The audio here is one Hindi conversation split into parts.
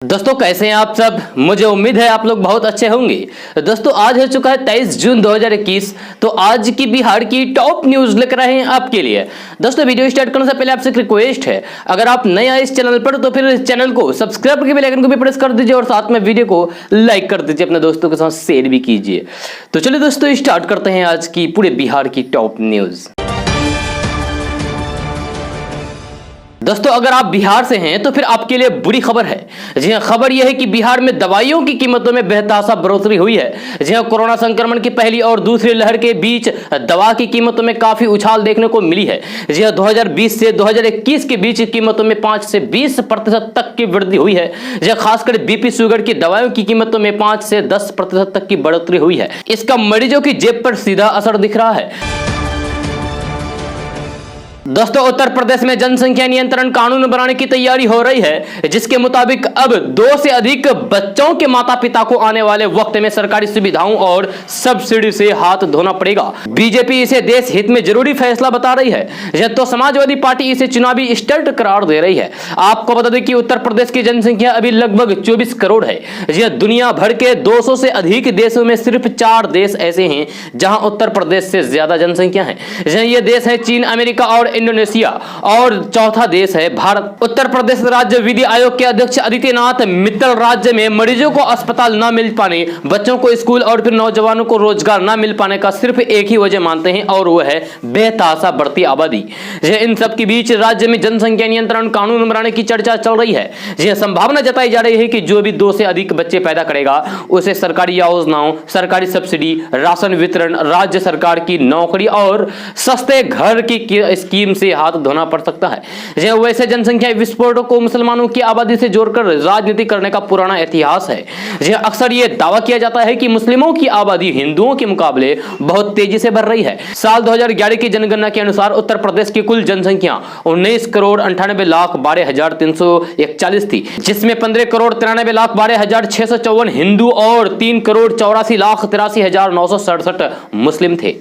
दोस्तों कैसे हैं आप सब। मुझे उम्मीद है आप लोग बहुत अच्छे होंगे। दोस्तों आज हो चुका है 23 जून 2021। तो आज की बिहार की टॉप न्यूज लेकर आए हैं आपके लिए। दोस्तों वीडियो स्टार्ट करने से पहले आपसे एक रिक्वेस्ट है, अगर आप नए आए इस चैनल पर तो फिर इस चैनल को सब्सक्राइब करके बेल आइकन को भी प्रेस कर दीजिए और साथ में वीडियो को लाइक कर दीजिए, अपने दोस्तों के साथ शेयर भी कीजिए। तो चलिए दोस्तों स्टार्ट करते हैं आज की पूरे बिहार की टॉप न्यूज। दोस्तों अगर आप बिहार से हैं तो फिर आपके लिए बुरी खबर है। जी हां, खबर यह है कि बिहार में दवाइयों की कीमतों में बेतहाशा बढ़ोतरी हुई है। जी हां, कोरोना संक्रमण की पहली और दूसरी लहर के बीच दवा की कीमतों में काफी उछाल देखने को मिली है। जी हां, 2020 से 2021 के बीच कीमतों में 5 से 20% तक की वृद्धि हुई है। जी हां, खासकर बीपी शुगर की दवाओं की कीमतों में 5 से 10% तक की बढ़ोतरी हुई है। इसका मरीजों की जेब पर सीधा असर दिख रहा है। दोस्तों उत्तर प्रदेश में जनसंख्या नियंत्रण कानून बनाने की तैयारी हो रही है, जिसके मुताबिक अब 2 से अधिक बच्चों के माता पिता को आने वाले वक्त में सरकारी सुविधाओं और सब्सिडी से हाथ धोना पड़ेगा। बीजेपी इसे देश हित में जरूरी फैसला बता रही है, तो समाजवादी पार्टी इसे चुनावी स्टंट करार दे रही है। आपको बता दें कि उत्तर प्रदेश की जनसंख्या अभी लगभग 24 करोड़ है। दुनिया भर के 200 से अधिक देशों में सिर्फ 4 देश ऐसे हैं जहां उत्तर प्रदेश से ज्यादा जनसंख्या है। ये देश है चीन, अमेरिका और इंडोनेशिया, और चौथा देश है भारत। उत्तर प्रदेश राज्य विधि आयोग के अध्यक्ष आदित्यनाथ मित्तल राज्य में मरीजों को अस्पताल न मिल पाने, बच्चों को स्कूल और फिर नौजवानों को रोजगार न मिल पाने का सिर्फ एक ही वजह मानते हैं, और वह है बेतहाशा बढ़ती आबादी। इन सब के बीच राज्य में जनसंख्या नियंत्रण कानून बनाने की चर्चा चल रही है। संभावना जताई जा रही है कि जो भी 2 से अधिक बच्चे पैदा करेगा उसे सरकारी योजनाओं, सरकारी सब्सिडी, राशन वितरण, राज्य सरकार की नौकरी और सस्ते घर की स्कीम से हाथ धोना पड़ सकता है। वैसे जनसंख्या विस्फोटों को मुसलमानों की आबादी से जोड़कर राजनीति करने का पुराना इतिहास है। अक्सर यह दावा किया जाता है कि मुस्लिमों की आबादी हिंदुओं के मुकाबले बहुत तेजी से बढ़ रही है। साल 2011 की जनगणना के अनुसार उत्तर प्रदेश की कुल जनसंख्या 19 करोड़ 98 लाख 12,341 थी, जिसमें 15 करोड़ 93 लाख 12,654 हिंदू और 3 करोड़ 84 लाख 83,967 मुस्लिम थे।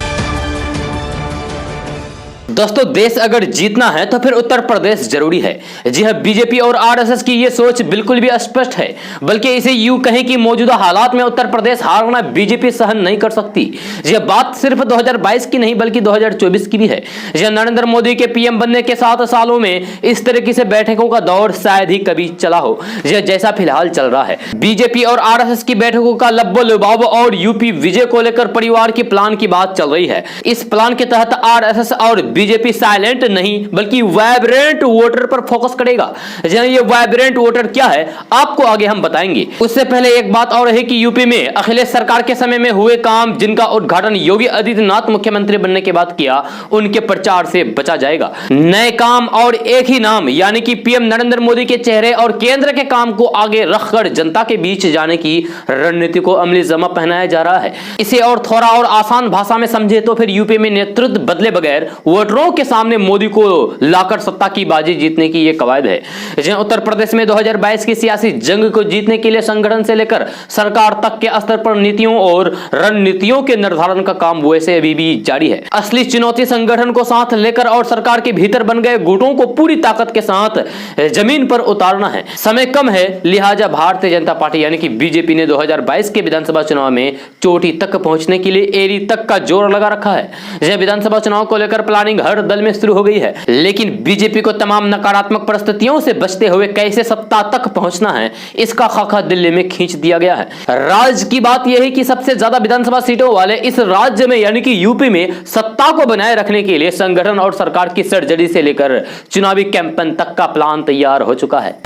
दोस्तों देश अगर जीतना है तो फिर उत्तर प्रदेश जरूरी है। जी हां, बीजेपी और आरएसएस की यह सोच बिल्कुल भी स्पष्ट है, बल्कि इसे यूं कहें कि मौजूदा हालात में उत्तर प्रदेश हारना बीजेपी सहन नहीं कर सकती। यह बात सिर्फ 2022 की नहीं बल्कि 2024 की भी है। यह नरेंद्र मोदी के पीएम बनने के 7 सालों में इस तरीके से बैठकों का दौर शायद ही कभी चला हो यह जैसा फिलहाल चल रहा है। बीजेपी और आरएसएस की बैठकों का लब्बो लुभाव और यूपी विजय को लेकर परिवार की प्लान की बात चल रही है। इस प्लान के तहत आरएसएस और बीजेपी साइलेंट नहीं बल्कि वाइब्रेंट वोटर पर फोकस करेगा। ये वाइब्रेंट वोटर क्या है आपको आगे हम बताएंगे। उससे पहले एक बात और है कि यूपी में अखिलेश सरकार के समय में हुए काम जिनका उद्घाटन योगी आदित्यनाथ मुख्यमंत्री बनने के बाद किया, उनके प्रचार से बचा जाएगा। नए काम और एक ही नाम यानी कि पीएम नरेंद्र मोदी के चेहरे और केंद्र के काम को आगे रखकर जनता के बीच जाने की रणनीति को अमली जमा पहनाया जा रहा है। इसे और थोड़ा और आसान भाषा में समझे तो फिर यूपी में नेतृत्व बदले बगैर वोटरों के सामने मोदी को लाकर सत्ता की बाजी जीतने की यह कवायद है। उत्तर प्रदेश में 2022 की सियासी जंग को जीतने के लिए संगठन से लेकर सरकार तक के स्तर पर नीतियों और रणनीतियों के निर्धारण का काम वैसे अभी भी जारी है। असली चुनौती संगठन को साथ लेकर और सरकार के भीतर बन गए गुटों को पूरी ताकत के साथ जमीन पर उतारना है। समय कम है, लिहाजा भारतीय जनता पार्टी यानी कि बीजेपी ने 2022 के विधानसभा चुनाव में चोटी तक पहुंचने के लिए एरी तक का जोर लगा रखा है। यह विधानसभा चुनाव को लेकर प्लानिंग हर दल में शुरू हो गई है, लेकिन बीजेपी को तमाम नकारात्मक परिस्थितियों से बचते हुए कैसे सत्ता तक पहुंचना है इसका खाका दिल्ली में खींच दिया गया है। राज्य की बात यह है कि सबसे ज्यादा विधानसभा सीटों वाले इस राज्य में यानी कि यूपी में सत्ता को बनाए रखने के लिए संगठन और सरकार की सर्जरी से लेकर चुनावी कैंपेन तक का प्लान तैयार हो चुका है।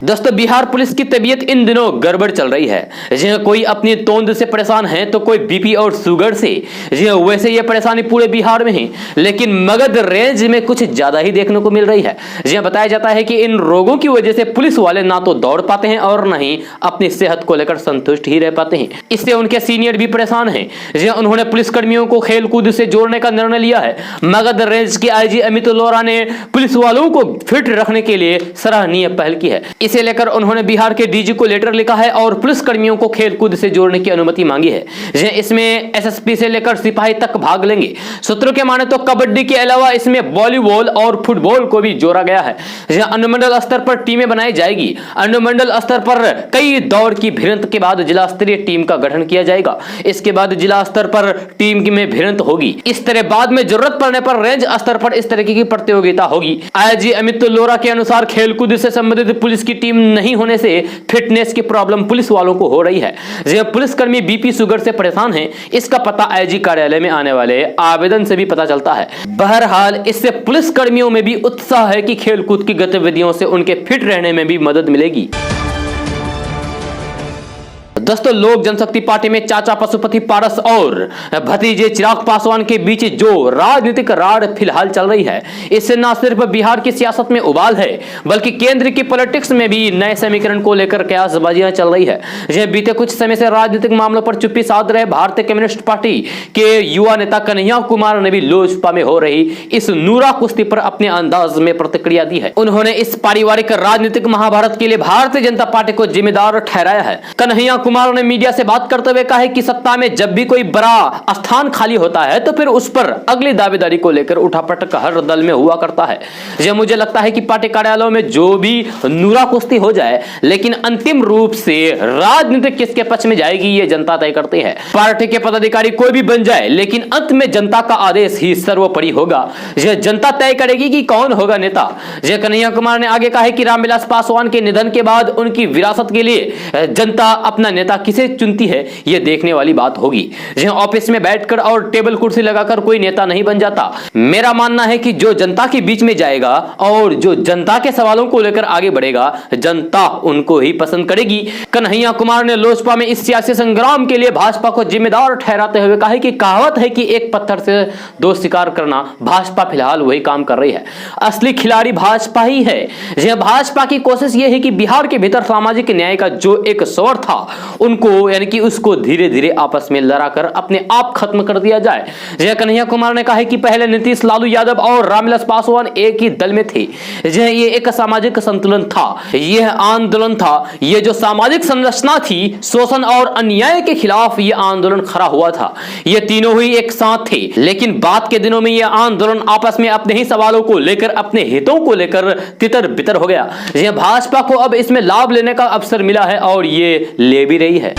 दोस्तों बिहार पुलिस की तबीयत इन दिनों गड़बड़ चल रही है। कोई अपनी तोंद से परेशान है तो कोई बीपी और शुगर से। वैसे ये परेशानी पूरे बिहार में है, लेकिन मगध रेंज में कुछ ज्यादा ही देखने को मिल रही है। बताया जाता है कि इन रोगों की वजह से पुलिस वाले ना तो दौड़ पाते हैं और न ही अपनी सेहत को लेकर संतुष्ट ही रह पाते हैं। इससे उनके सीनियर भी परेशान हैं। उन्होंने पुलिस कर्मियों को खेल कूद से जोड़ने का निर्णय लिया है। मगध रेंज के आईजी अमित लोरा ने पुलिस वालों को फिट रखने के लिए सराहनीय पहल की है। इसे लेकर उन्होंने बिहार के डीजी को लेटर लिखा है और पुलिस कर्मियों को खेलकूद से जोड़ने की अनुमति मांगी है। इसमें एसएसपी से लेकर सिपाही तक भाग लेंगे। सूत्रों के माने तो कबड्डी के अलावा इसमें वॉलीबॉल और फुटबॉल को भी जोड़ा गया है। अनुमंडल स्तर पर टीमें बनाई जाएगी। अनुमंडल स्तर पर कई दौर की भिड़ंत के बाद जिला स्तरीय टीम का गठन किया जाएगा। इसके बाद जिला स्तर पर टीम में भिड़ंत होगी। इस तरह बाद में जरूरत पड़ने पर रेंज स्तर पर इस तरह की प्रतियोगिता होगी। आईजी अमित लोरा के अनुसार खेलकूद से संबंधित पुलिस की टीम नहीं होने से फिटनेस की प्रॉब्लम पुलिस वालों को हो रही है। पुलिसकर्मी बीपी शुगर से परेशान हैं, इसका पता आईजी कार्यालय में आने वाले आवेदन से भी पता चलता है। बहरहाल इससे पुलिस कर्मियों में भी उत्साह है कि खेलकूद की गतिविधियों से उनके फिट रहने में भी मदद मिलेगी। दोस्तों, लोक जनशक्ति पार्टी में चाचा पशुपति पारस और भतीजे चिराग पासवान के बीच जो राजनीतिक राड़ फिलहाल चल रही है, इससे न सिर्फ बिहार की सियासत में उबाल है बल्कि केंद्र की पॉलिटिक्स में भी नए समीकरण को लेकर कयासबाजियां चल रही है। यह बीते कुछ समय से राजनीतिक मामलों पर चुप्पी साध रहे भारतीय कम्युनिस्ट पार्टी के युवा नेता कन्हैया कुमार ने भी लोजपा में हो रही इस नूरा कुश्ती पर अपने अंदाज में प्रतिक्रिया दी है। उन्होंने इस पारिवारिक राजनीतिक महाभारत के लिए भारतीय जनता पार्टी को जिम्मेदार ठहराया है। कन्हैया कुमार ने मीडिया से बात करते हुए कहा है कि सत्ता में जब भी कोई बड़ा स्थान खाली होता है तो फिर उस पर अगली दावेदारी को लेकर उठापटक हर दल में हुआ करता है। यह मुझे लगता है कि पार्टी कार्यालयों में जो भी नूरा कुश्ती हो जाए, लेकिन अंतिम रूप से राजनीति किसके पक्ष में जाएगी ये जनता तय करती है। पार्टी के पदाधिकारी कोई भी बन जाए, लेकिन अंत में जनता का आदेश ही सर्वोपरि होगा। यह जनता तय करेगी कि कौन होगा नेता। यह कन्हैया कुमार ने आगे कहा है कि रामविलास पासवान के निधन के बाद उनकी विरासत के लिए जनता अपना नेता किसे चुनती है यह देखने वाली बात होगी। जहां ऑफिस में बैठकर और टेबल कुर्सी लगाकर कोई नेता नहीं बन जाता। मेरा मानना है कि जो जनता के बीच में जाएगा और जो जनता के सवालों को लेकर आगे बढ़ेगा, जनता उनको ही पसंद करेगी। कन्हैया कुमार ने लोजपा में इस सियासी संग्राम के लिए भाजपा को जिम्मेदार ठहराते हुए कहा कि कहावत है कि एक पत्थर से दो शिकार करना, भाजपा फिलहाल वही काम कर रही है। असली खिलाड़ी भाजपा ही है। यह भाजपा की कोशिश यह है कि बिहार के भीतर सामाजिक न्याय का जो एक स्वर था उनको यानी कि उसको धीरे धीरे आपस में लड़ाकर अपने आप खत्म कर दिया जाए। जय कन्हैया कुमार ने कहा है कि पहले नीतीश लालू यादव और रामविलास पासवान एक ही दल में थे। ये एक सामाजिक संतुलन था, यह आंदोलन था। ये जो सामाजिक संरचना थी, शोषण और अन्याय के खिलाफ यह आंदोलन खड़ा हुआ था। ये तीनों ही एक साथ थे, लेकिन बाद के दिनों में यह आंदोलन आपस में अपने ही सवालों को लेकर, अपने हितों को लेकर तितर बितर हो गया। यह भाजपा को अब इसमें लाभ लेने का अवसर मिला है और ये ले भी रही है।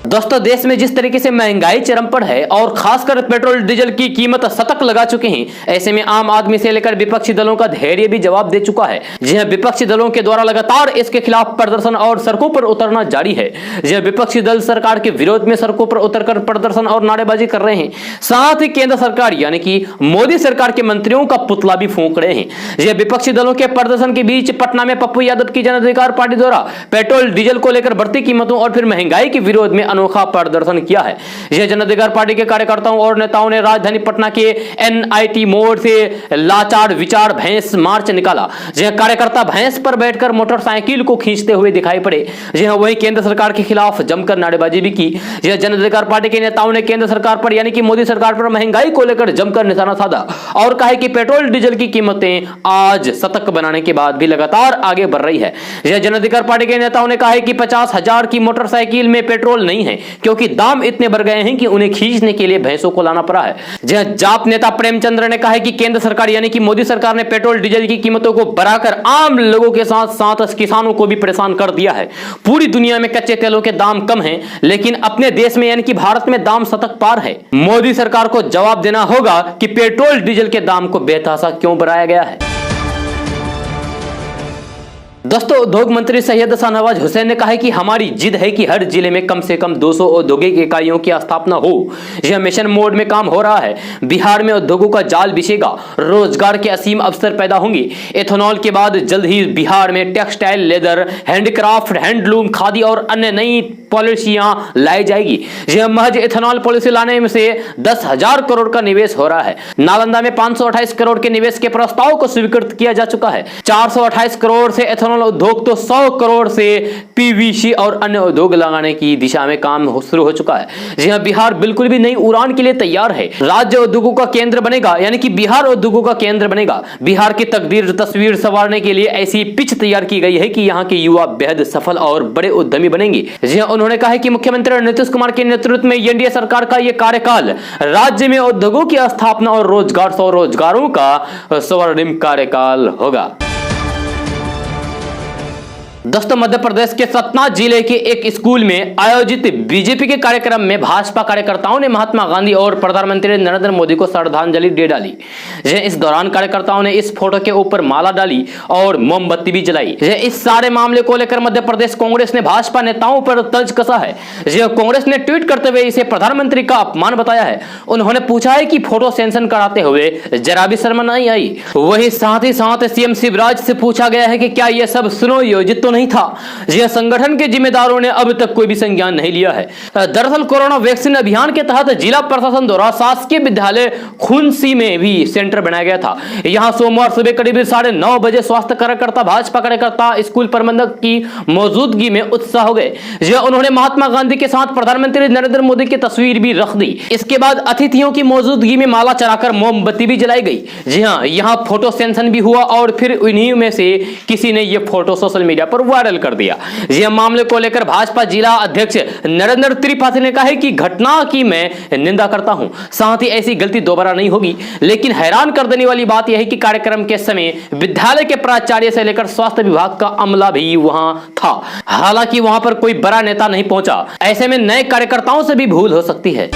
दोस्तों, देश में जिस तरीके से महंगाई चरम पर है और खासकर पेट्रोल डीजल की कीमत शतक लगा चुके हैं, ऐसे में आम आदमी से लेकर विपक्षी दलों का धैर्य भी जवाब दे चुका है। यह विपक्षी दलों के द्वारा लगातार इसके खिलाफ प्रदर्शन और सड़कों पर उतरना जारी है। यह विपक्षी दल सरकार के विरोध में सड़कों पर उतरकर प्रदर्शन और नारेबाजी कर रहे हैं। साथ ही केंद्र सरकार यानी कि मोदी सरकार के मंत्रियों का पुतला भी फूंक रहे हैं। यह विपक्षी दलों के प्रदर्शन के बीच पटना में पप्पू यादव की जन अधिकार पार्टी द्वारा पेट्रोल डीजल को लेकर बढ़ती कीमतों और फिर महंगाई के विरोध में अनोखा प्रदर्शन किया है। यह जन अधिकार पार्टी के कार्यकर्ताओं और नेताओं ने राजधानी पटना के एनआईटी मोड़ से लाचार विचार भैंस मार्च निकाला। यह कार्यकर्ता भैंस पर बैठकर मोटरसाइकिल को खींचते हुए दिखाई पड़े। यह वही केंद्र सरकार के खिलाफ जमकर नारेबाजी भी की। यह जन अधिकार पार्टी के नेताओं ने केंद्र सरकार पर यानी कि मोदी सरकार पर महंगाई को लेकर जमकर निशाना साधा और कहा कि पेट्रोल डीजल की कीमतें आज शतक बनाने के बाद भी लगातार आगे बढ़ रही है। यह जन अधिकार पार्टी के नेताओं ने कहा कि 50,000 की मोटरसाइकिल में पेट्रोल नहीं है, क्योंकि दाम इतने बढ़ गए हैं कि उन्हें खींचने के लिए भैंसों को लाना पड़ा है। जहां जाप नेता प्रेमचंद्र ने कहा है कि केंद्र सरकार यानी कि मोदी सरकार ने पेट्रोल डीजल की कीमतों को बढ़ाकर आम लोगों के साथ साथ किसानों को भी परेशान कर दिया है। पूरी दुनिया में कच्चे तेलों के दाम कम हैं, लेकिन अपने देश में यानी कि भारत में दाम शतक पार है। मोदी सरकार को जवाब देना होगा कि पेट्रोल डीजल के दाम को बेतहाशा क्यों बढ़ाया गया है। दोस्तों, उद्योग मंत्री सैयद शाहनवाज हुसैन ने कहा है कि हमारी जिद है कि हर जिले में कम से कम 200 औद्योगिक इकाइयों की स्थापना हो। यह मिशन मोड में काम हो रहा है। बिहार में उद्योगों का जाल बिछेगा, रोजगार के असीम अवसर पैदा होंगे। एथेनॉल के बाद जल्द ही बिहार में textile, leather, handcraft, handloom, khadi और अन्य नई पॉलिसियां लाई जाएगी। यह महज इथेनॉल पॉलिसी लाने में से 10,000 करोड़ का निवेश हो रहा है। नालंदा में 528 करोड़ के निवेश के प्रस्ताव को स्वीकृत किया जा चुका है। 428 करोड़ से इथेनॉल उद्योग तो 100 करोड़ से पीवीसी और अन्य उद्योग लगाने की दिशा में काम शुरू हो चुका है। जी हां, बिहार बिल्कुल भी नई उड़ान के लिए तैयार है। राज्य उद्योगों का केंद्र बनेगा, यानी कि बिहार उद्योगों का केंद्र बनेगा। बिहार की तकदीर तस्वीर संवारने के लिए ऐसी पिच तैयार की गई है कि यहां के युवा बेहद सफल और बड़े उद्यमी बनेंगे। जी हां, उन्होंने कहा है कि मुख्यमंत्री नीतीश कुमार के नेतृत्व में एनडीए सरकार का यह कार्यकाल राज्य में उद्योगों की स्थापना और रोजगार स्वरोजगारों का स्वर्णिम कार्यकाल होगा। दोस्तों, मध्य प्रदेश के सतना जिले के एक स्कूल में आयोजित बीजेपी के कार्यक्रम में भाजपा कार्यकर्ताओं ने महात्मा गांधी और प्रधानमंत्री नरेंद्र मोदी को श्रद्धांजलि दे डाली। इस दौरान कार्यकर्ताओं ने इस फोटो के ऊपर माला डाली और मोमबत्ती भी जलाई। इस सारे मामले को लेकर मध्य प्रदेश कांग्रेस ने भाजपा नेताओं पर तंज कसा है। कांग्रेस ने ट्वीट करते हुए इसे प्रधानमंत्री का अपमान बताया है। उन्होंने पूछा है कि फोटो सेंशन कराते हुए जरा भी शर्म नहीं आई। वही साथ ही साथ सीएम शिवराज से पूछा गया है कि क्या यह सब सुनियोजित तो नहीं था। यह संगठन के जिम्मेदारों ने अब तक कोई भी संज्ञान नहीं लिया है। दरअसल कोरोना वैक्सीन अभियान के तहत जिला प्रशासन द्वारा शासकीय विद्यालय खुनसी में भी सेंटर बनाया गया था। यहां सोमवार सुबह करीब 9:30 बजे स्वास्थ्य कार्यकर्ता भाजपा कार्यकर्ता स्कूल प्रबंधक की मौजूदगी में उत्साह हो गए। उन्होंने महात्मा गांधी के साथ प्रधानमंत्री नरेंद्र मोदी की तस्वीर भी रख दी। इसके बाद अतिथियों की मौजूदगी में माला चढ़ाकर मोमबत्ती भी जलाई गई। जी हां, यहां फोटो सेंशन भी हुआ और फिर उन्हीं में से किसी ने यह फोटो सोशल मीडिया पर वायरल कर दिया। यह मामले को लेकर भाजपा जिला अध्यक्ष नरेंद्र त्रिपाठी ने कहा है कि घटना की मैं निंदा करता हूं, साथ ही ऐसी गलती दोबारा नहीं होगी। लेकिन हैरान कर देने वाली बात यह है कि कार्यक्रम के समय विद्यालय के प्राचार्य से लेकर स्वास्थ्य विभाग का अमला भी वहां था। हालांकि वहां पर कोई बड़ा नेता नहीं पहुंचा। ऐसे में नए कार्यकर्ताओं से भी भूल हो सकती है।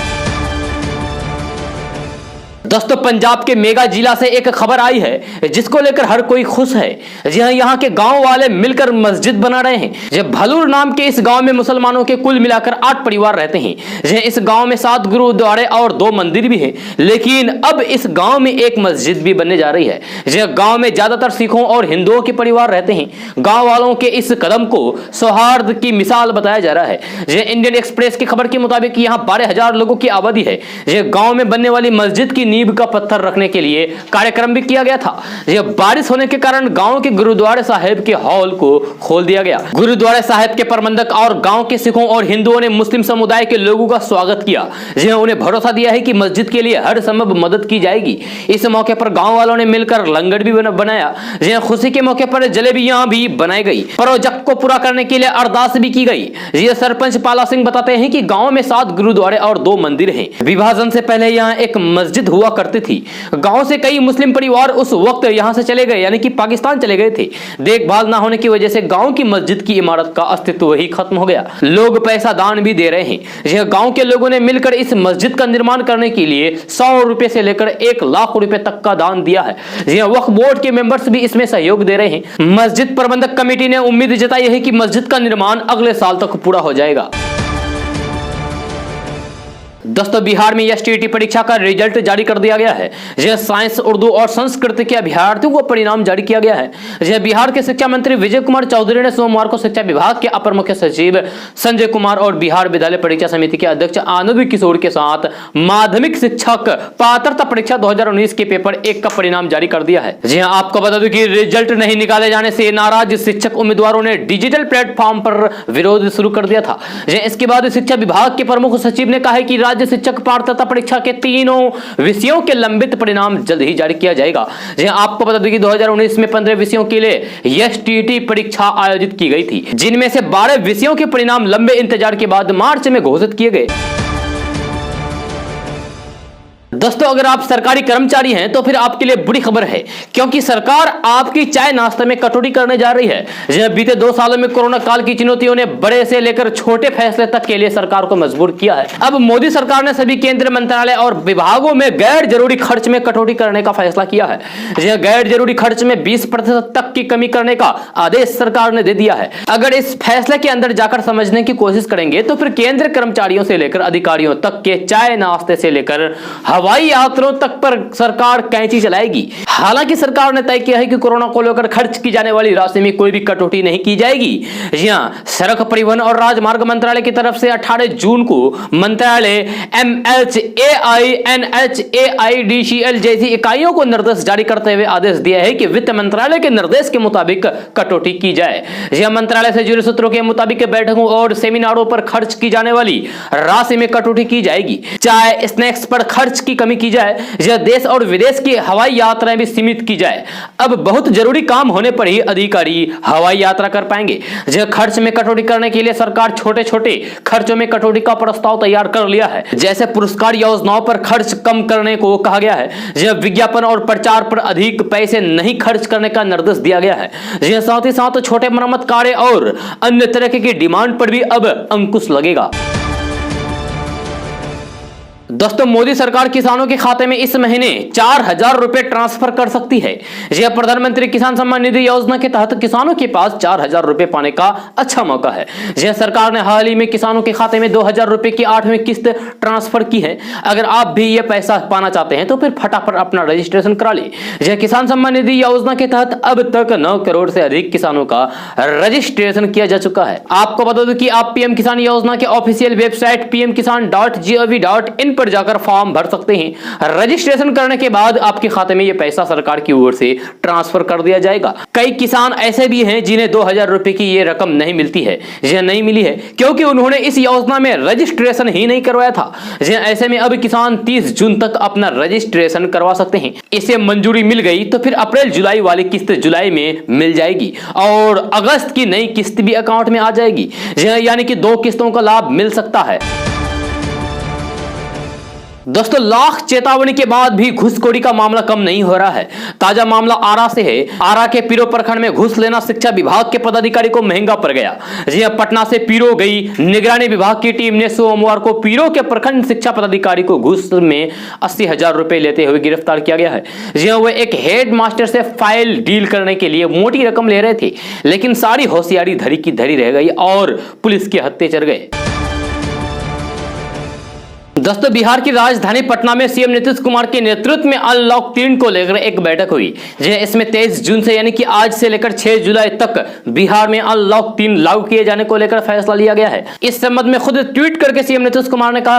दोस्तों, पंजाब के मेगा जिला से एक खबर आई है जिसको लेकर हर कोई खुश है। जी हां, यहाँ के गांव वाले मिलकर मस्जिद बना रहे हैं। जब भलूर नाम के इस गांव में मुसलमानों के कुल मिलाकर 8 परिवार रहते हैं। इस गांव में 7 गुरुद्वारे और 2 मंदिर भी हैं। लेकिन अब इस गांव में एक मस्जिद भी बनने जा रही है। गांव में ज्यादातर सिखों और हिंदुओं के परिवार रहते हैं। गांव वालों के इस कदम को सौहार्द की मिसाल बताया जा रहा है। इंडियन एक्सप्रेस की खबर के मुताबिक यहाँ 12,000 लोगों की आबादी है। गांव में बनने वाली मस्जिद की नींव का पत्थर रखने के लिए कार्यक्रम भी किया गया था। यह बारिश होने के कारण गांव के गुरुद्वारे साहिब के हॉल को खोल दिया गया। गुरुद्वारे साहिब के प्रबंधक और गांव के सिखों और हिंदुओं ने मुस्लिम समुदाय के लोगों का स्वागत किया। उन्हें भरोसा दिया है कि मस्जिद के लिए हर संभव मदद की जाएगी। इस मौके पर गांव वालों ने मिलकर लंगर भी बनाया। खुशी के मौके पर जलेबियां भी बनाई गई। प्रोजेक्ट को पूरा करने के लिए अरदास भी की गई। सरपंच पाला सिंह बताते हैं कि गांव में 7 गुरुद्वारे और 2 मंदिर हैं। विभाजन से पहले यहाँ एक मस्जिद हुआ करती थी। गांव से कई मुस्लिम परिवार उस वक्त यहां से चले गए, यानी कि पाकिस्तान चले गए थे। देखभाल ना होने की वजह से गांव की मस्जिद की इमारत का अस्तित्व ही खत्म हो गया। लोग पैसा दान भी दे रहे हैं। यह गांव के लोगों ने मिलकर इस मस्जिद का निर्माण करने के लिए 100 रुपए से लेकर 1 लाख रुपए तक का दान दिया है। यह वक्फ बोर्ड के मेंबर्स भी इसमें सहयोग दे रहे हैं। मस्जिद प्रबंधक कमेटी ने उम्मीद जताई है कि मस्जिद का निर्माण अगले साल तक पूरा हो जाएगा। दोस्तों, बिहार में एसटीईटी परीक्षा का रिजल्ट जारी कर दिया गया है। यह साइंस, उर्दू और संस्कृत के अभ्यर्थियों को परिणाम जारी किया गया है। यह बिहार के शिक्षा मंत्री विजय कुमार चौधरी ने सोमवार को शिक्षा विभाग के अपर मुख्य सचिव संजय कुमार और बिहार विद्यालय परीक्षा समिति के अध्यक्ष आनंद किशोर के साथ माध्यमिक शिक्षक पात्रता परीक्षा 2019 के पेपर 1 का परिणाम जारी कर दिया है। जी हां, आपको बता दूं कि रिजल्ट नहीं निकाले जाने से नाराज शिक्षक उम्मीदवारों ने डिजिटल प्लेटफॉर्म पर विरोध शुरू कर दिया था। इसके बाद शिक्षा विभाग के प्रमुख सचिव ने कहा है कि राज्य शिक्षक पात्रता परीक्षा के 3 विषयों के लंबित परिणाम जल्द ही जारी किया जाएगा। आपको बता दें कि 2019 में 15 विषयों के लिए एसटीईटी परीक्षा आयोजित की गई थी, जिनमें से 12 विषयों के परिणाम लंबे इंतजार के बाद मार्च में घोषित किए गए। दोस्तों, अगर आप सरकारी कर्मचारी हैं तो फिर आपके लिए बुरी खबर है, क्योंकि सरकार आपकी चाय नाश्ते में कटौती करने जा रही है। बीते 2 सालों में कोरोना काल की चुनौतियों ने बड़े से लेकर छोटे फैसले तक के लिए सरकार को मजबूर किया है। अब मोदी सरकार ने सभी केंद्रीय मंत्रालय और विभागों में गैर जरूरी खर्च में कटौती करने का फैसला किया है। गैर जरूरी खर्च में 20% तक की कमी करने का आदेश सरकार ने दे दिया है। अगर इस फैसले के अंदर जाकर समझने की कोशिश करेंगे तो फिर केंद्रीय कर्मचारियों से लेकर अधिकारियों तक के चाय नाश्ते से लेकर हवा हवाई यात्रियों तक पर सरकार कैंची चलाएगी। हालांकि सरकार ने तय किया है कि कोरोना को लेकर खर्च की जाने वाली राशि में कोई भी कटौती नहीं की जाएगी। जी हां, सड़क परिवहन और राजमार्ग मंत्रालय की तरफ से 18 जून को मंत्रालय MHAI NHAIDCL जैसी इकाइयों को निर्देश जारी करते हुए आदेश दिया है कि वित्त मंत्रालय के निर्देश के मुताबिक कटौती की जाए। यह मंत्रालय से जुड़े सूत्रों के मुताबिक बैठकों और सेमिनारों पर खर्च की जाने वाली राशि में कटौती की जाएगी। चाय स्नैक्स पर खर्च की कमी की जाए। यह देश और विदेश की हवाई यात्राएं भी सीमित की जाए। अब बहुत जरूरी काम होने पर ही अधिकारी हवाई यात्रा कर पाएंगे। यह खर्च में कटौती करने के लिए सरकार छोटे छोटे खर्चों में कटौती का प्रस्ताव तैयार कर लिया है। जैसे पुरस्कार योजनाओं पर खर्च कम करने को कहा गया है। यह विज्ञापन और प्रचार पर अधिक पैसे नहीं खर्च करने का निर्देश दिया गया है। यह साथ ही साथ छोटे मरम्मत कार्य और अन्य तरह की डिमांड पर भी अब अंकुश लगेगा। दोस्तों, मोदी सरकार किसानों के खाते में इस महीने 4,000 रुपए ट्रांसफर कर सकती है। यह प्रधानमंत्री किसान सम्मान निधि योजना के तहत किसानों के पास 4,000 रुपए पाने का अच्छा मौका है। यह सरकार ने हाल ही में किसानों के खाते में 2,000 रुपए की 8वीं किस्त ट्रांसफर की है। अगर आप भी यह पैसा पाना चाहते हैं तो फिर फटाफट अपना रजिस्ट्रेशन करा ले। यह किसान सम्मान निधि योजना के तहत अब तक 9 करोड़ से अधिक किसानों का रजिस्ट्रेशन किया जा चुका है। आपको बता दूं कि आप पीएम किसान योजना के ऑफिशियल वेबसाइट pmkisan.gov.in पर जाकर फॉर्म भर सकते हैं। रजिस्ट्रेशन करने के बाद आपके खाते में यह पैसा सरकार की ओर से ट्रांसफर कर दिया जाएगा। कई किसान ऐसे भी हैं जिन्हें 2,000 रुपए की यह रकम नहीं मिलती है। यह नहीं मिली है क्योंकि उन्होंने इस योजना में रजिस्ट्रेशन ही नहीं करवाया था। ऐसे में अब किसान 30 जून तक अपना रजिस्ट्रेशन करवा सकते हैं। इसे मंजूरी मिल गई तो फिर अप्रैल जुलाई वाली किस्त जुलाई में मिल जाएगी और अगस्त की नई किस्त भी अकाउंट में आ जाएगी। यानी कि 2 किस्तों का लाभ मिल सकता है। दोस्तों, लाख चेतावनी के बाद भी घुसखोरी का मामला कम नहीं हो रहा है। ताजा मामला आरा से है। आरा के पीरो प्रखंड में घुस लेना शिक्षा विभाग के पदाधिकारी को महंगा पड़ गया। जी हां, पटना से पीरो गई निगरानी विभाग की टीम ने सोमवार को पीरो के प्रखंड शिक्षा पदाधिकारी को घूस में 80,000 रुपए लेते हुए गिरफ्तार किया गया है। जी हां, वह एक हेड मास्टर से फाइल डील करने के लिए मोटी रकम ले रहे थे, लेकिन सारी होशियारी धरी की धरी रह गई और पुलिस के हत्थे चढ़ गए। दोस्तों, बिहार की राजधानी पटना में सीएम नीतीश कुमार के नेतृत्व में अनलॉक 3 को लेकर एक बैठक हुई। इसमें 23 जून से यानी कि आज से लेकर 6 जुलाई तक बिहार में अनलॉक 3 लागू किए जाने को लेकर फैसला लिया गया है। इस संबंध में खुद ट्वीट करके सीएम नीतीश कुमार ने कहा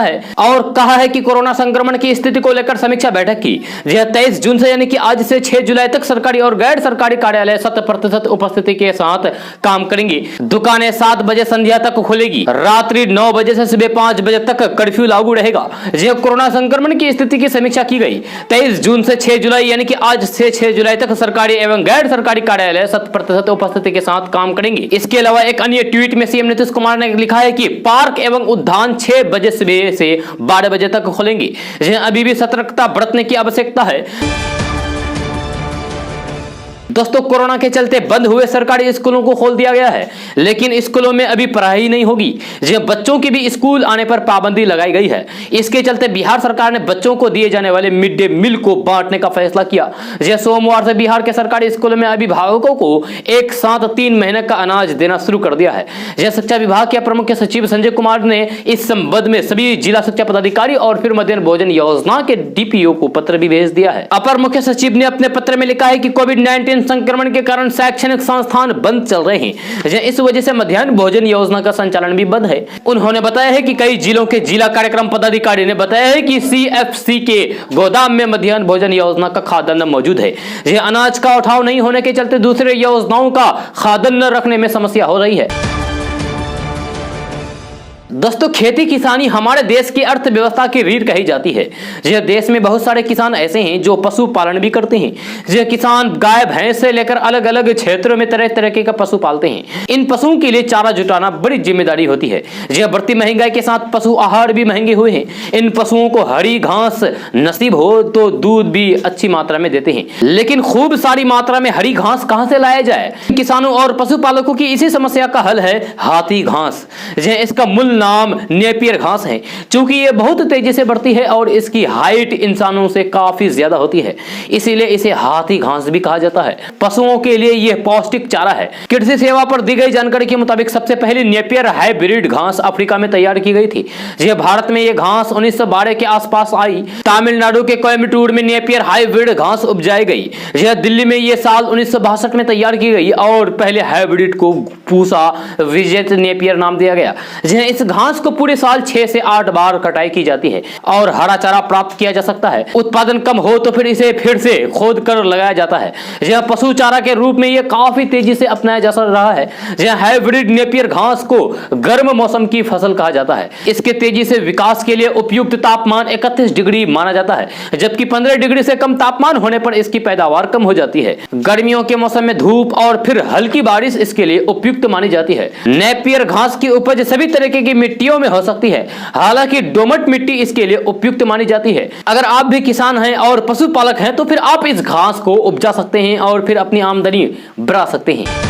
है कि कोरोना संक्रमण की स्थिति को लेकर समीक्षा बैठक की। 23 जून से यानी कि आज से 6 जुलाई तक सरकारी और गैर सरकारी कार्यालय 100% उपस्थिति के साथ काम करेंगे। दुकानें 7 बजे संध्या तक खुलेगी। रात्रि 9 बजे से सुबह 5 बजे तक कर्फ्यू लागू रहेगा। कोरोना संक्रमण की स्थिति की समीक्षा की गई। 23 जून से 6 जुलाई यानी कि आज से 6 जुलाई तक सरकारी एवं गैर सरकारी कार्यालय 100% उपस्थिति के साथ काम करेंगे। इसके अलावा एक अन्य ट्वीट में सीएम नीतीश कुमार ने लिखा है कि पार्क एवं उद्यान 6 बजे सुबह से 12 बजे तक खुलेंगे। अभी भी सतर्कता बरतने की आवश्यकता है। दोस्तों, कोरोना के चलते बंद हुए सरकारी स्कूलों को खोल दिया गया है, लेकिन स्कूलों में अभी पढ़ाई नहीं होगी। बच्चों की भी स्कूल आने पर पाबंदी लगाई गई है। इसके चलते बिहार सरकार ने बच्चों को दिए जाने वाले मिड डे मील को बांटने का फैसला किया। सोमवार से बिहार के सरकारी स्कूलों में अभिभावकों को एक साथ 3 महीने का अनाज देना शुरू कर दिया है। शिक्षा विभाग के प्रमुख सचिव संजय कुमार ने इस संबंध में सभी जिला शिक्षा पदाधिकारी और फिर मध्याह्न भोजन योजना के डीपीओ को पत्र भी भेज दिया है। अपर मुख्य सचिव ने अपने पत्र में लिखा है कि कोविड-19 संक्रमण के कारण शैक्षणिक संस्थान बंद चल रहे हैं। इस वजह से मध्याह्न भोजन योजना का संचालन भी बंद है। उन्होंने बताया है कि कई जिलों के जिला कार्यक्रम पदाधिकारी ने बताया है कि सीएफसी के गोदाम में मध्याह्न भोजन योजना का खाद्यान्न मौजूद है। अनाज का उठाव नहीं होने के चलते दूसरे योजनाओं का खाद्यान्न रखने में समस्या हो रही है। दोस्तों, खेती किसानी हमारे देश की अर्थव्यवस्था की रीढ़ कही जाती है। देश में बहुत सारे किसान ऐसे हैं जो पशुपालन भी करते हैं। किसान गाय भैंस से लेकर अलग अलग क्षेत्रों में तरह तरह के पशु पालते हैं। इन पशुओं के लिए चारा जुटाना बड़ी जिम्मेदारी होती है। बढ़ती महंगाई के साथ पशु आहार भी महंगे हुए हैं। इन पशुओं को हरी घास नसीब हो तो दूध भी अच्छी मात्रा में देते हैं, लेकिन खूब सारी मात्रा में हरी घास कहां से लाया जाए? किसानों और पशुपालकों की इसी समस्या का हल है हाथी घास। इसका मूल नाम नेपियर घास है। चूंकि ये बहुत तेजी से बढ़ती है और इसकी हाइट इंसानों से काफी ज्यादा होती है, इसीलिए इसे हाथी घास भी कहा जाता है। पशुओं के लिए यह पौष्टिक चारा है। कृषि सेवा पर दी गई जानकारी के मुताबिक सबसे पहले नेपियर हाइब्रिड घास अफ्रीका में तैयार की गई थी। यह भारत में यह घास 1912 के आसपास आई। तमिलनाडु के कोयम्बटूर में नेपियर हाइब्रिड घास उपजाई गई। यह दिल्ली में यह साल 1962 में तैयार की गई और पहले हाइब्रिड को पूसा विजेट नेपियर नाम दिया गया। इस घास को पूरे साल 6 से 8 बार कटाई की जाती है और हरा चारा प्राप्त किया जा सकता है। उत्पादन कम हो तो फिर इसे फिर से खोद कर लगाया जाता है। यह पशु चारा के रूप में यह काफी तेजी से अपनाया जा रहा है। यह हाइब्रिड नेपियर घास को गर्म मौसम की फसल कहा जाता है। इसके तेजी से विकास के लिए उपयुक्त तापमान 31 डिग्री माना जाता है, जबकि 15 डिग्री से कम तापमान होने पर इसकी पैदावार कम हो जाती है। गर्मियों के मौसम में धूप और फिर हल्की बारिश इसके लिए उपयुक्त मानी जाती है। नेपियर घास की उपज सभी तरीके की मिट्टियों में हो सकती है, हालांकि दोमट मिट्टी इसके लिए उपयुक्त मानी जाती है। अगर आप भी किसान हैं और पशुपालक हैं तो फिर आप इस घास को उपजा सकते हैं और फिर अपनी आमदनी बढ़ा सकते हैं।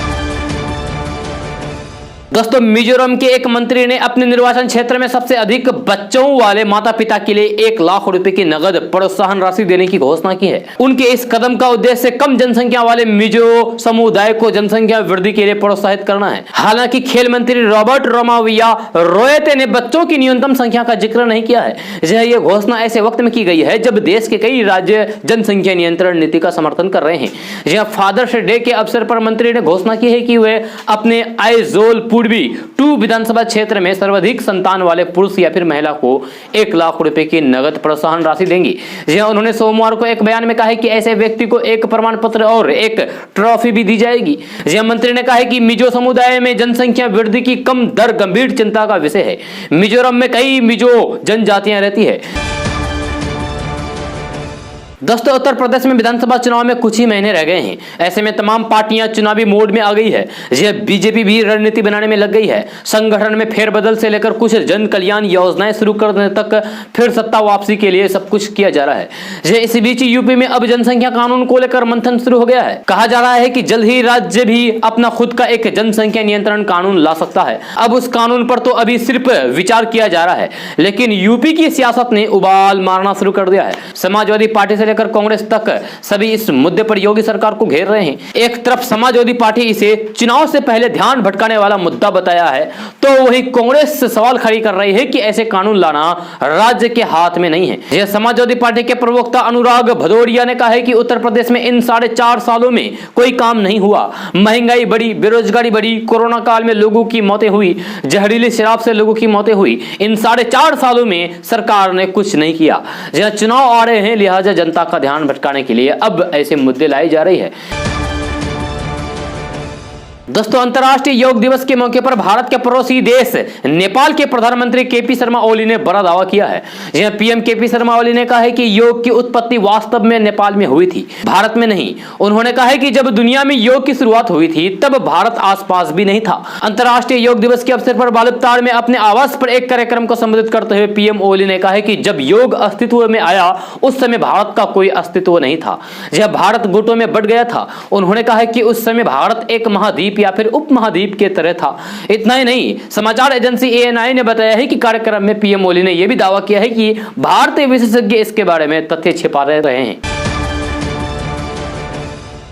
दोस्तों, मिजोरम के एक मंत्री ने अपने निर्वाचन क्षेत्र में सबसे अधिक बच्चों वाले माता पिता के लिए 1 लाख रुपए की नगद प्रोत्साहन राशि देने की घोषणा की है। उनके इस कदम का उद्देश्य कम जनसंख्या वाले मिजो समुदाय को जनसंख्या वृद्धि के लिए प्रोत्साहित करना है। हालांकि खेल मंत्री रॉबर्ट रोमाविया रोयते ने बच्चों की न्यूनतम संख्या का जिक्र नहीं किया है। यह घोषणा ऐसे वक्त में की गई है जब देश के कई राज्य जनसंख्या नियंत्रण नीति का समर्थन कर रहे हैं। यह फादर्स डे के अवसर पर मंत्री ने घोषणा की है कि वे अपने आइजोल पूर्वी 2 विधानसभा क्षेत्र में सर्वाधिक संतान वाले पुरुष या फिर महिला को 1 लाख रुपए की नगद प्रोत्साहन राशि देंगी। यह उन्होंने सोमवार को एक बयान में कहा है कि ऐसे व्यक्ति को एक प्रमाण पत्र और एक ट्रॉफी भी दी जाएगी। यह मंत्री ने कहा है कि मिजो समुदाय में जनसंख्या वृद्धि की कम दर गंभीर चिंता का विषय है। मिजोरम में कई मिजो जनजातियां रहती है। दोस्तों, उत्तर प्रदेश में विधानसभा चुनाव में कुछ ही महीने रह गए हैं। ऐसे में तमाम पार्टियां चुनावी मोड में आ गई है। यह बीजेपी भी रणनीति बनाने में लग गई है। संगठन में फेरबदल से लेकर कुछ जन कल्याण योजनाएं शुरू करने तक फिर सत्ता वापसी के लिए सब कुछ किया जा रहा है। इसी बीच यूपी में अब जनसंख्या कानून को लेकर मंथन शुरू हो गया है। कहा जा रहा है कि जल्द ही राज्य भी अपना खुद का एक जनसंख्या नियंत्रण कानून ला सकता है। अब उस कानून पर तो अभी सिर्फ विचार किया जा रहा है, लेकिन यूपी की सियासत ने उबाल मारना शुरू कर दिया है। समाजवादी पार्टी से लेकर कांग्रेस तक सभी इस मुद्दे पर योगी सरकार को घेर रहे हैं। एक तरफ समाजवादी पार्टी इसे चुनाव से पहले ध्यान भटकाने वाला मुद्दा बताया है, तो वहीं कांग्रेस से सवाल खड़ी कर रही है कि ऐसे कानून लाना राज्य के हाथ में नहीं है। यह समाजवादी पार्टी के प्रवक्ता अनुराग भदौरिया ने कहा है कि उत्तर प्रदेश में इन 4.5 सालों में कोई काम नहीं हुआ। महंगाई बढ़ी, बेरोजगारी बढ़ी, कोरोना काल में लोगों की मौतें हुई, जहरीली शराब से लोगों की मौतें हुई। इन 4.5 सालों में सरकार ने कुछ नहीं किया। यह चुनाव आ रहे हैं, लिहाजा जनता का ध्यान भटकाने के लिए अब ऐसे मुद्दे लाई जा रही है। दोस्तों, अंतर्राष्ट्रीय योग दिवस के मौके पर भारत के पड़ोसी देश नेपाल के प्रधानमंत्री केपी शर्मा ओली ने बड़ा दावा किया है। यह पीएम केपी शर्मा ओली ने कहा है कि योग की उत्पत्ति वास्तव में नेपाल में हुई थी, भारत में नहीं। उन्होंने कहा है कि जब दुनिया में योग की शुरुआत हुई थी तब भारत आसपास भी नहीं था। अंतर्राष्ट्रीय योग दिवस के अवसर पर बालुगताड़ में अपने आवास पर एक कार्यक्रम को संबोधित करते हुए पीएम ओली ने कहा है कि जब योग अस्तित्व में आया उस समय भारत का कोई अस्तित्व नहीं था। यह भारत गुटों में बट गया था। उन्होंने कहा है कि उस समय भारत एक महाद्वीप या फिर उपमहाद्वीप के तरह था। इतना ही नहीं, समाचार एजेंसी एएनआई ने बताया है कि कार्यक्रम में पीएम ओली ने यह भी दावा किया है कि भारतीय विशेषज्ञ इसके बारे में तथ्य छिपा रहे हैं।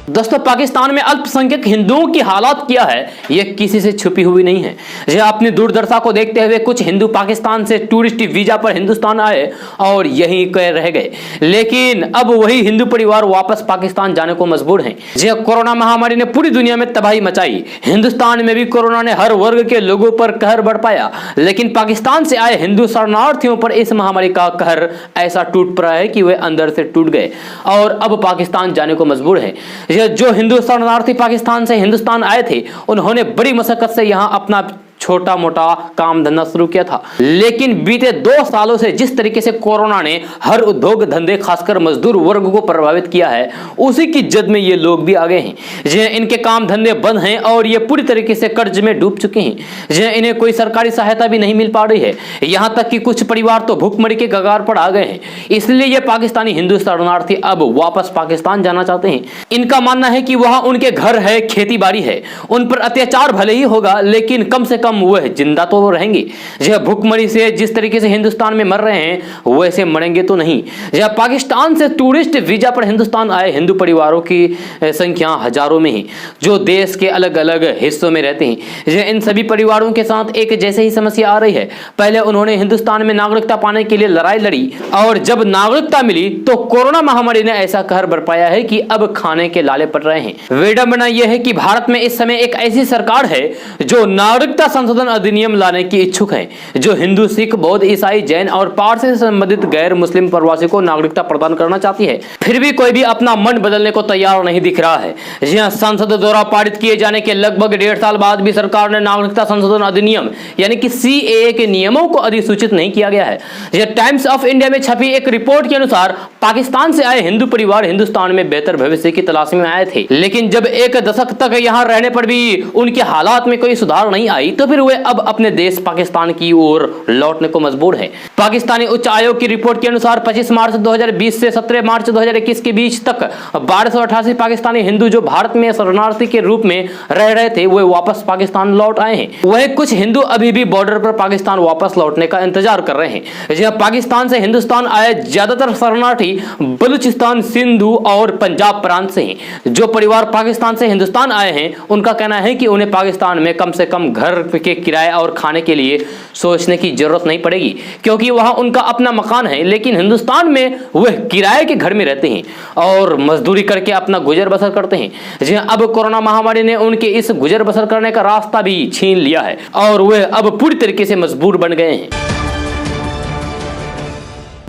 दोस्तों, पाकिस्तान में अल्पसंख्यक हिंदुओं की हालत क्या है यह किसी से छुपी हुई नहीं है। यह अपनी दुर्दशा को देखते हुए कुछ हिंदू पाकिस्तान से टूरिस्ट वीजा पर हिंदुस्तान आए और यहीं रह गए, लेकिन अब वही हिंदू परिवार वापस पाकिस्तान जाने को मजबूर हैं। यह कोरोना महामारी ने पूरी दुनिया में तबाही मचाई। हिंदुस्तान में भी कोरोना ने हर वर्ग के लोगों पर कहर बरपाया, लेकिन पाकिस्तान से आए हिंदू शरणार्थियों पर इस महामारी का कहर ऐसा टूट पड़ा है कि वे अंदर से टूट गए और अब पाकिस्तान जाने को मजबूर हैं। जो हिंदू शरणार्थी पाकिस्तान से हिंदुस्तान आए थे, उन्होंने बड़ी मशक्कत से यहां अपना छोटा मोटा काम धंधा शुरू किया था, लेकिन बीते 2 सालों से जिस तरीके से कोरोना ने हर उद्योग धंधे खासकर मजदूर वर्ग को प्रभावित किया है, उसी की जद में ये लोग भी आ गए हैं। इनके काम धंधे बंद हैं और ये पूरी तरीके से कर्ज में डूब चुके हैं। इन्हें कोई सरकारी सहायता भी नहीं मिल पा रही है। यहाँ तक कि कुछ परिवार तो भूखमरी के कगार पर आ गए हैं। इसलिए ये पाकिस्तानी हिंदू शरणार्थी अब वापस पाकिस्तान जाना चाहते हैं। इनका मानना है कि वहां उनके घर है, खेती बाड़ी है, उन पर अत्याचार भले ही होगा, लेकिन कम से कम दम वह जिंदा तो रहेंगे। यह भूखमरी से जिस तरीके से हिंदुस्तान में मर रहे हैं वैसे मरेंगे तो नहीं। यह पाकिस्तान से टूरिस्ट वीजा पर हिंदुस्तान आए हिंदू परिवारों की संख्या हजारों में है, जो देश के अलग अलग हिस्सों में रहते हैं। यह इन सभी परिवारों के साथ एक जैसे ही समस्या आ रही है। पहले उन्होंने हिंदुस्तान में नागरिकता पाने के लिए लड़ाई लड़ी और जब नागरिकता मिली तो कोरोना महामारी ने ऐसा कहर बरपाया है कि अब खाने के लाले पड़ रहे हैं। विडंबना यह है कि भारत में इस समय एक ऐसी सरकार है जो नागरिकता संशोधन अधिनियम लाने की इच्छुक है, जो हिंदू, सिख, बौद्ध, ईसाई, जैन और पारसी से संबंधित गैर मुस्लिम प्रवासी को नागरिकता प्रदान करना चाहती है। फिर भी कोई भी अपना मन बदलने को तैयार नहीं दिख रहा है। यहां संसद द्वारा पारित किए जाने के लगभग 1.5 साल बाद भी सरकार ने नागरिकता संशोधन अधिनियम यानी कि CAA के नियमों को अधिसूचित नहीं किया गया है। यह टाइम्स ऑफ इंडिया में छपी एक रिपोर्ट के अनुसार पाकिस्तान से आए हिंदू परिवार हिंदुस्तान में बेहतर भविष्य की तलाश में आए थे, लेकिन जब एक दशक तक यहां रहने पर भी उनके हालात में कोई सुधार नहीं आई तो फिर वे अब अपने देश पाकिस्तान की ओर लौटने को मजबूर है। पाकिस्तानी उच्च आयोग की रिपोर्ट के अनुसार 25 मार्च 2020 से 17 मार्च 2021 के बीच तक 1288 पाकिस्तानी हिंदू जो भारत में शरणार्थी के रूप में रह रहे थे वे वापस पाकिस्तान लौट आए हैं। वह कुछ हिंदू अभी भी बॉर्डर पर पाकिस्तान वापस लौटने का इंतजार कर रहे हैं। यह पाकिस्तान से हिंदुस्तान आए ज्यादातर शरणार्थी बलूचिस्तान, सिंधु और पंजाब प्रांत से हैं। जो परिवार पाकिस्तान से हिंदुस्तान आए हैं उनका कहना है कि उन्हें पाकिस्तान में कम से कम घर के किराए और खाने के लिए सोचने की जरूरत नहीं पड़ेगी, क्योंकि वहां उनका अपना मकान है। लेकिन हिंदुस्तान में वह किराए के घर में रहते हैं और मजदूरी करके अपना गुजर बसर करते हैं। जी अब कोरोना महामारी ने उनके इस गुजर बसर करने का रास्ता भी छीन लिया है और वह अब पूरी तरीके से मजबूर बन गए हैं।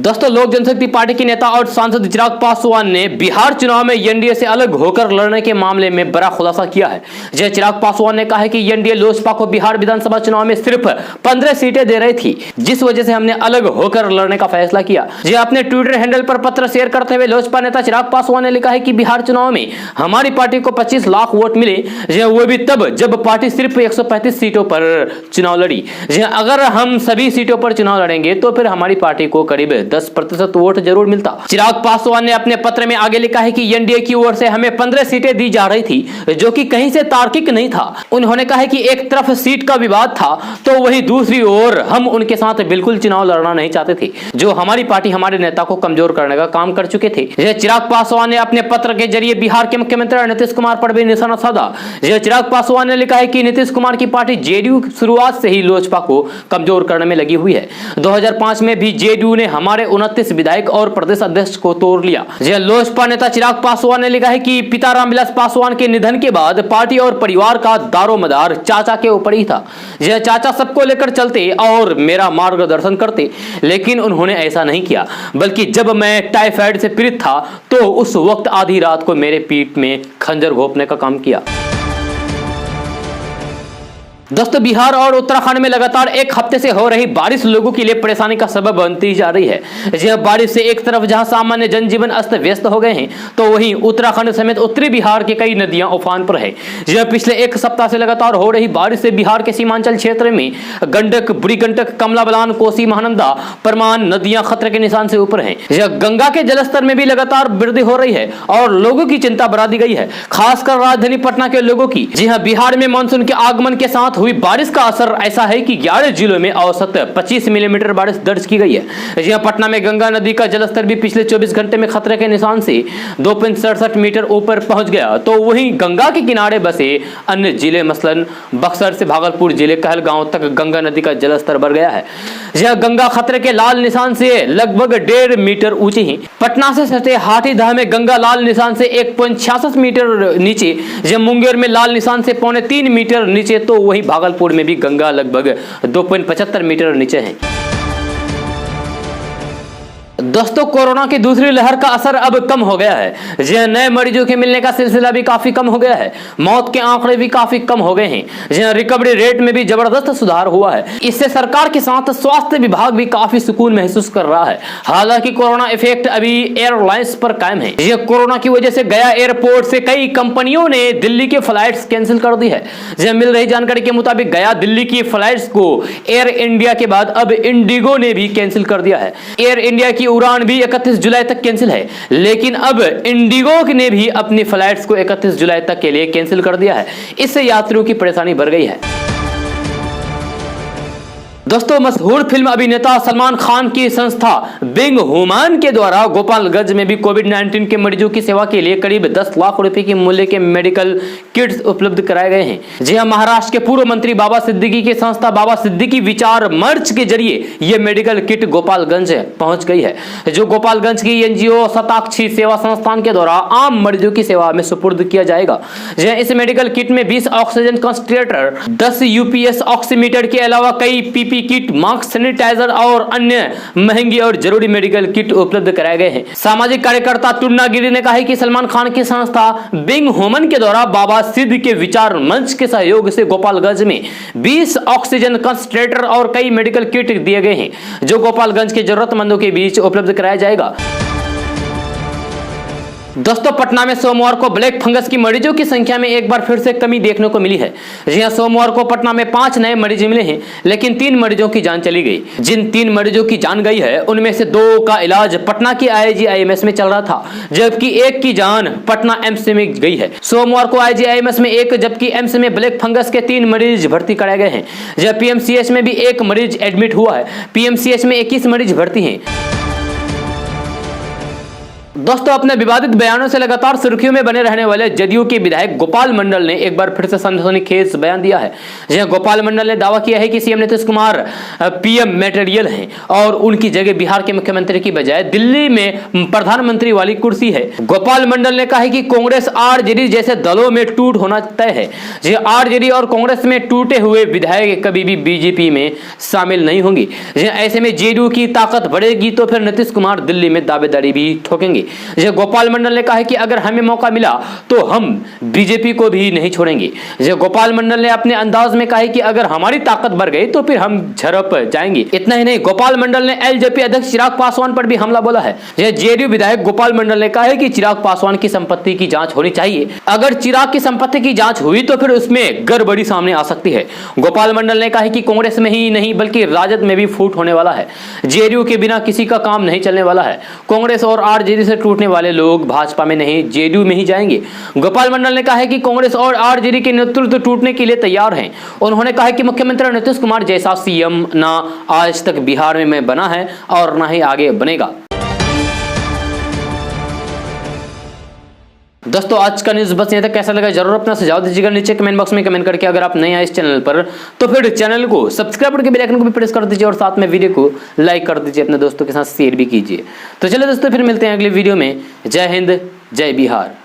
दोस्तों, लोक जनशक्ति पार्टी के नेता और सांसद चिराग पासवान ने बिहार चुनाव में एनडीए से अलग होकर लड़ने के मामले में बड़ा खुलासा किया है। जय चिराग पासवान ने कहा है कि एनडीए लोजपा को बिहार विधानसभा चुनाव में सिर्फ 15 सीटें दे रही थी, जिस वजह से हमने अलग होकर लड़ने का फैसला किया। जय अपने ट्विटर हैंडल पर पत्र शेयर करते हुए लोजपा नेता चिराग पासवान ने लिखा है कि बिहार चुनाव में हमारी पार्टी को 25 लाख वोट मिले, वो भी तब जब पार्टी सिर्फ 135 सीटों पर चुनाव लड़ी। अगर हम सभी सीटों पर चुनाव लड़ेंगे तो फिर हमारी पार्टी को करीब 10% वोट जरूर मिलता। चिराग पासवान ने अपने पत्र में आगे लिखा है कि एनडीए की ओर से हमें 15 सीटें दी जा रही थी, जो कि कहीं से तार्किक नहीं था। उन्होंने कहा है कि एक तरफ सीट का विवाद था तो वहीं दूसरी ओर हम उनके साथ बिल्कुल चुनाव लड़ना नहीं चाहते थे, जो हमारी पार्टी हमारे नेता को कमजोर करने का काम कर चुके थे। यह चिराग पासवान ने अपने पत्र के जरिए बिहार के मुख्यमंत्री नीतीश कुमार पर भी निशाना साधा। यह चिराग पासवान ने लिखा है कि नीतीश कुमार की पार्टी जेडीयू शुरुआत से ही लोजपा को कमजोर करने में लगी हुई है। 2005 में भी जेडीयू ने हमारे 29 विधायक और प्रदेश अध्यक्ष को तोड़ लिया। लोजपा नेता चिराग पासवान ने लिखा है कि पिता रामविलास पासवान के निधन के बाद पार्टी और परिवार का दारोमदार चाचा के ऊपर ही था। यह चाचा सबको लेकर चलते और मेरा मार्गदर्शन करते, लेकिन उन्होंने ऐसा नहीं किया, बल्कि जब मैं टाइफाइड से पीड़ित था तो उस वक्त आधी रात को मेरे पीठ में खंजर घोंपने का काम किया। दोस्तों, बिहार और उत्तराखंड में लगातार एक हफ्ते से हो रही बारिश लोगों के लिए परेशानी का सबब बनती जा रही है। यह बारिश से एक तरफ जहां सामान्य जनजीवन अस्त व्यस्त हो गए हैं, तो वहीं उत्तराखंड समेत उत्तरी बिहार की कई नदियां उफान पर है। यह पिछले एक सप्ताह से लगातार हो रही बारिश से बिहार के सीमांचल क्षेत्र में गंडक, बुढ़ी गंडक, कमला बलान, कोसी, महानंदा, परमान नदियां खतरे के निशान से ऊपर हैं। यह गंगा के जलस्तर में भी लगातार वृद्धि हो रही है और लोगों की चिंता बढ़ा दी गई है, खासकर राजधानी पटना के लोगों की। जी हाँ, बिहार में मानसून के आगमन के साथ हुई बारिश का असर ऐसा है कि 11 जिलों में औसत 25 मिलीमीटर बारिश दर्ज की गई है। यहां पटना में गंगा नदी का जलस्तर भी पिछले 24 घंटे में खतरे के निशान से 2.67 मीटर ऊपर पहुंच गया। तो वहीं गंगा के किनारे बसे अन्य जिले मसलन बक्सर से भागलपुर जिले कहलगांव तक गंगा नदी का जलस्तर बढ़ गया है। यह गंगा खतरे के लाल निशान से लगभग 1.5 मीटर ऊंची है। पटना से सटे हाथीदह में गंगा लाल निशान से 1.66 मीटर नीचे, जब मुंगेर में लाल निशान से 3.25 मीटर नीचे, तो वही भागलपुर में भी गंगा लगभग 2.75 मीटर नीचे है। दोस्तों, कोरोना की दूसरी लहर का असर अब कम हो गया है। जी नए मरीजों के मिलने का सिलसिला भी काफी कम हो गया है। मौत के आंकड़े भी काफी कम हो गए हैं। जी रिकवरी रेट में भी जबरदस्त सुधार हुआ है। इससे सरकार के साथ स्वास्थ्य विभाग भी काफी सुकून महसूस कर रहा है। हालांकि कोरोना इफेक्ट अभी एयरलाइंस पर कायम है। यह कोरोना की वजह से गया एयरपोर्ट से कई कंपनियों ने दिल्ली के फ्लाइट्स कैंसिल कर दी है। जी मिल रही जानकारी के मुताबिक गया दिल्ली की फ्लाइट्स को एयर इंडिया के बाद अब इंडिगो ने भी कैंसिल कर दिया है। एयर इंडिया की उड़ान भी 31 जुलाई तक कैंसिल है, लेकिन अब इंडिगो ने भी अपनी फ्लाइट्स को 31 जुलाई तक के लिए कैंसिल कर दिया है। इससे यात्रियों की परेशानी बढ़ गई है। दोस्तों, मशहूर फिल्म अभिनेता सलमान खान की संस्था बिग ह्यूमन के द्वारा गोपालगंज में भी कोविड-19 के मरीजों की सेवा के लिए करीब 10 लाख रुपए की मूल्य के मेडिकल किट्स उपलब्ध कराए गए हैं। जी हां, महाराष्ट्र के पूर्व मंत्री बाबा सिद्दीकी की संस्था बाबा सिद्दीकी विचार मंच के जरिए यह मेडिकल किट गोपालगंज पहुंच गई है, जो गोपालगंज की एनजीओ शताक्षी सेवा संस्थान के द्वारा आम मरीजों की सेवा में सुपुर्द किया जाएगा। इस मेडिकल किट में 20 ऑक्सीजन कंसंट्रेटर, 10 यूपीएस ऑक्सीमीटर के अलावा कई पीपी किट, मास्क, सैनिटाइजर और अन्य महंगी और जरूरी मेडिकल किट उपलब्ध कराए गए हैं। सामाजिक कार्यकर्ता टुन्ना गिरी ने कहा है कि सलमान खान की संस्था बिग ह्यूमन के द्वारा बाबा सिद्ध के विचार मंच के सहयोग से गोपालगंज में 20 ऑक्सीजन कंसंट्रेटर और कई मेडिकल किट दिए गए हैं, जो गोपालगंज के जरूरतमंदों के बीच उपलब्ध कराया जाएगा। दोस्तों, पटना में सोमवार को ब्लैक फंगस की मरीजों की संख्या में एक बार फिर से कमी देखने को मिली है। जी हां, सोमवार को पटना में 5 नए मरीज मिले हैं, लेकिन 3 मरीजों की जान चली गई। जिन 3 मरीजों की जान गई है, उनमें से 2 का इलाज पटना की आईजीआईएमएस में चल रहा था, जबकि एक की जान पटना एम्स में गई है। सोमवार को आईजीआईएमएस में 1 जबकि एम्स में ब्लैक फंगस के 3 मरीज भर्ती कराए गए हैं। जब पीएमसीएच में भी 1 मरीज एडमिट हुआ है। पीएमसीएच में 21 मरीज भर्ती हैं। दोस्तों, अपने विवादित बयानों से लगातार सुर्खियों में बने रहने वाले जदयू के विधायक गोपाल मंडल ने एक बार फिर से सनसनीखेज बयान दिया है। जहां गोपाल मंडल ने दावा किया है कि CM Nitish Kumar PM material हैं और उनकी जगह बिहार के मुख्यमंत्री की बजाय दिल्ली में प्रधानमंत्री वाली कुर्सी है। गोपाल मंडल ने कहा है कि कांग्रेस आरजेडी जैसे दलों में टूट होना तय है। जी, आरजेडी और कांग्रेस में टूटे हुए विधायक कभी भी बीजेपी में शामिल नहीं होंगे। ऐसे में जेडीयू की ताकत बढ़ेगी तो फिर नीतीश कुमार दिल्ली में दावेदारी भी ठोकेंगे। गोपाल मंडल ने कहा है कि अगर हमें मौका मिला तो हम बीजेपी को भी नहीं छोड़ेंगे। गोपाल मंडल ने अपने अंदाज में कहा है कि अगर हमारी ताकत बढ़ गई तो फिर हम झड़प जाएंगे। इतना ही नहीं, गोपाल मंडल ने एलजेपी अध्यक्ष चिराग पासवान पर भी हमला बोला है। जेडीयू विधायक गोपाल मंडल ने कहा है कि चिराग पासवान की संपत्ति की जांच होनी चाहिए। अगर चिराग की संपत्ति की जांच हुई तो फिर उसमें गड़बड़ी सामने आ सकती है। गोपाल मंडल ने कहा है कि कांग्रेस में ही नहीं बल्कि राजद में भी फूट होने वाला है। जेडीयू के बिना किसी का काम नहीं चलने वाला है। कांग्रेस और आरजेडी से टूटने वाले लोग भाजपा में नहीं, जेडीयू में ही जाएंगे। गोपाल मंडल ने कहा है कि कांग्रेस और आरजेडी के नेतृत्व टूटने के लिए तैयार हैं। उन्होंने कहा कि मुख्यमंत्री नीतीश कुमार जैसा सीएम ना आज तक बिहार में बना है और ना ही आगे बनेगा। दोस्तों, आज का न्यूज़ बस यहाँ तक। कैसा लगा जरूर अपना सुझाव दीजिएगा नीचे कमेंट बॉक्स में कमेंट करके। अगर आप नए आए इस चैनल पर तो फिर चैनल को सब्सक्राइब करके बेल आइकन को भी प्रेस कर दीजिए और साथ में वीडियो को लाइक कर दीजिए, अपने दोस्तों के साथ शेयर भी कीजिए। तो चलिए दोस्तों, फिर मिलते हैं अगले वीडियो में। जय हिंद, जय बिहार।